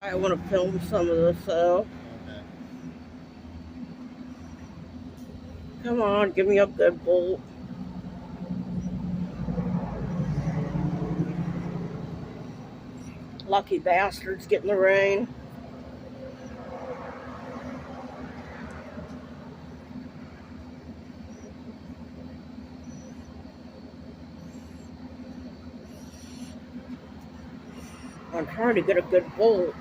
I want to film some of this though. Okay. Come on, give me a good bolt. Lucky bastards getting the rain. I'm trying to get a good bolt.